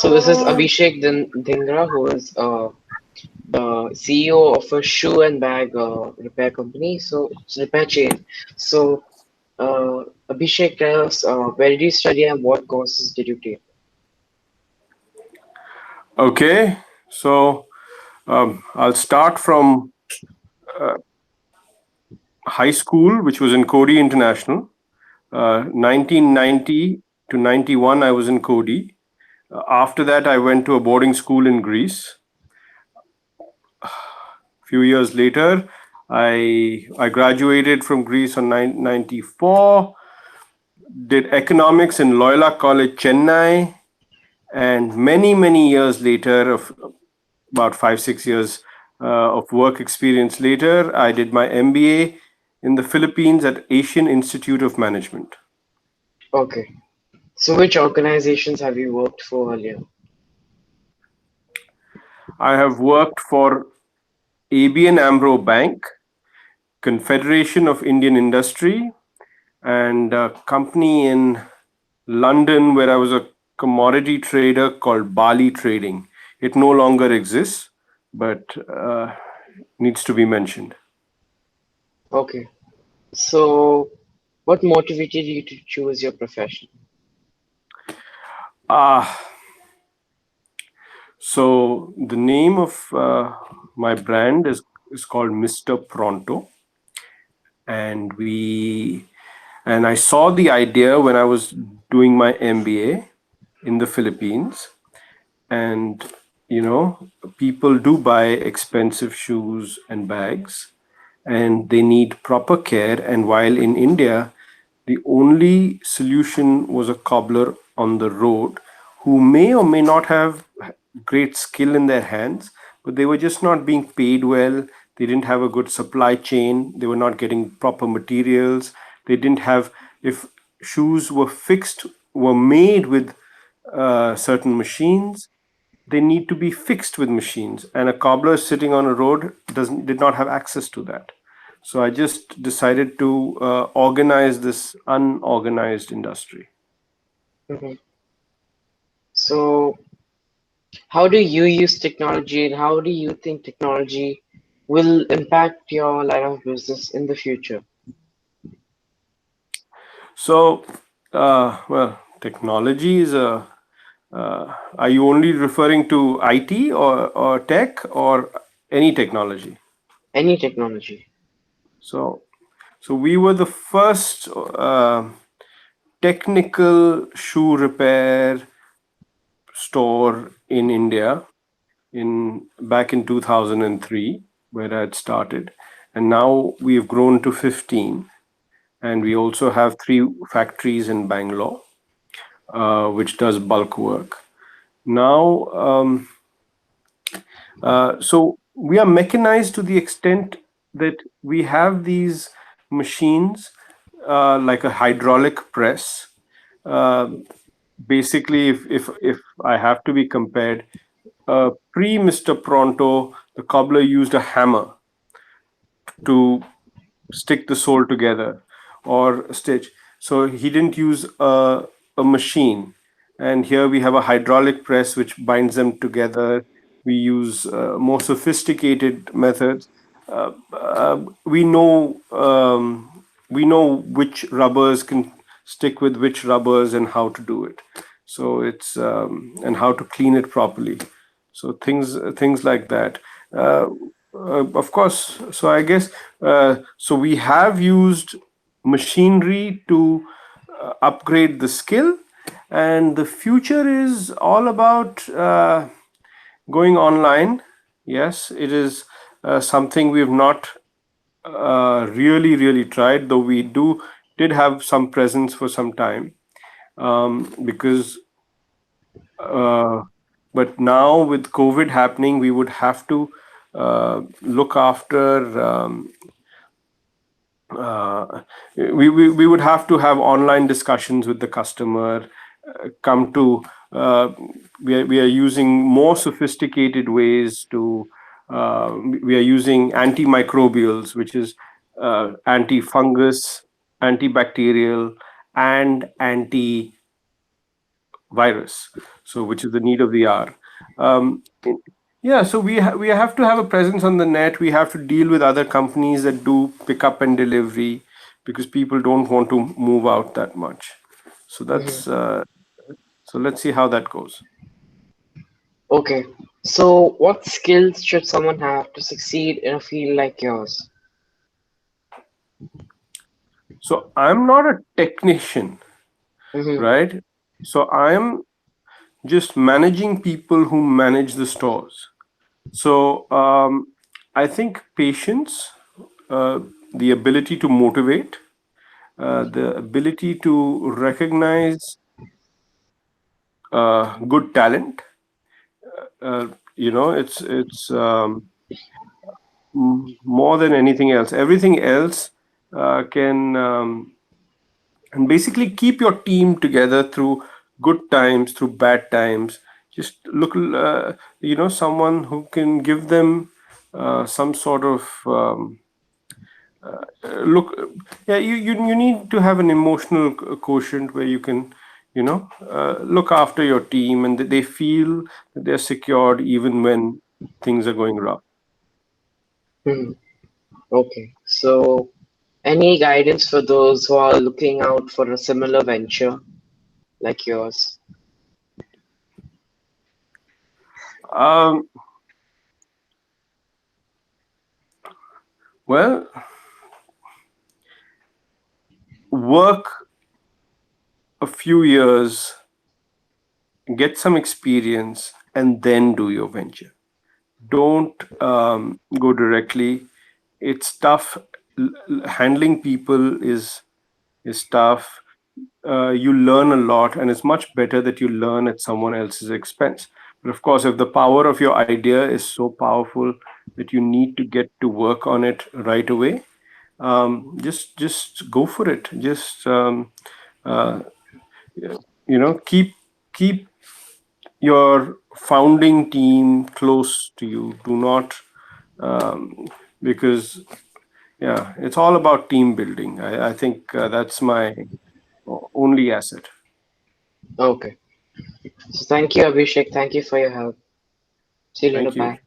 So this is Abhishek Dhingra, who is the CEO of a shoe and bag repair company, so it's repair chain. So Abhishek, tell us where did you study and what courses did you take? Okay, so I'll start from high school, which was in Cody International. 1990 to 91, I was in Cody. After that, I went to a boarding school in Greece. A few years later, I graduated from Greece on 94, did economics in Loyola College, Chennai, and many years later, of about 5 6 years of work experience later, I did my MBA in the Philippines at Asian Institute of Management. Okay. So which organizations have you worked for earlier? I have worked for ABN Amro Bank, Confederation of Indian Industry, and a company in London where I was a commodity trader called Bali Trading. It no longer exists, but needs to be mentioned. Okay. So what motivated you to choose your profession? Uh, so the name of my brand is called Mr. Pronto, and I saw the idea when I was doing my MBA in the Philippines, and people do buy expensive shoes and bags, and they need proper care. And while in India, the only solution was a cobbler on the road who may or may not have great skill in their hands, but they were just not being paid well. They didn't have a good supply chain. They were not getting proper materials. They didn't have, if shoes were fixed, were made with certain machines, they need to be fixed with machines, and a cobbler sitting on a road did not have access to that. So I just decided to organize this unorganized industry. Mhm. So how do you use technology and how do you think technology will impact your line of business in the future? So, technology is a. Are you only referring to IT or tech or any technology? Any technology. So, so we were the first technical shoe repair store in India in back in 2003, where I had started, and now we've grown to 15, and we also have 3 factories in Bangalore, which does bulk work. Now, so we are mechanized to the extent that we have these machines like a hydraulic press. Uh, Basically, if I have to be compared, pre Mr. Pronto, the cobbler used a hammer to stick the sole together or stitch. So he didn't use a machine. And here we have a hydraulic press which binds them together. We use more sophisticated methods. We know which rubbers can stick with which rubbers and how to do it. So it's and how to clean it properly. So things like that. Of course. So I guess so. We have used machinery to upgrade the skill, and the future is all about going online. Yes, it is something we have not really tried, though we did have some presence for some time, because uh, but now with COVID happening, we would have to look after. We would have to have online discussions with the customer. Come to we are using more sophisticated ways to. We are using antimicrobials, which is anti-fungus, antibacterial, and anti virus, so which is the need of the hour. Um, yeah, so we have to have a presence on the net. We have to deal with other companies that do pickup and delivery because people don't want to move out that much. So that's Hmm. so let's see how that goes. Okay. So, what skills should someone have to succeed in a field like yours? So I'm not a technician, Hmm. right? So I'm just managing people who manage the stores. So I think patience, uh, the ability to motivate, the ability to recognize good talent. Uh, it's more than anything else. Everything else can and basically keep your team together through good times, through bad times. Just look, someone who can give them some sort of look. Yeah, you need to have an emotional quotient where you can, look after your team and that they feel that they're secured even when things are going wrong. Hmm. Okay. So, any guidance for those who are looking out for a similar venture like yours? Um, well, work a few years, get some experience, and then do your venture. Don't go directly. It's tough. Handling people is tough. You learn a lot, and it's much better that you learn at someone else's expense. But of course, if the power of your idea is so powerful that you need to get to work on it right away, just go for it. Just uh, keep your founding team close to you. Do not um, because yeah, it's all about team building. I think that's my only asset. Okay. So, thank you, Abhishek. Thank you for your help. See you later. Thank you. Bye.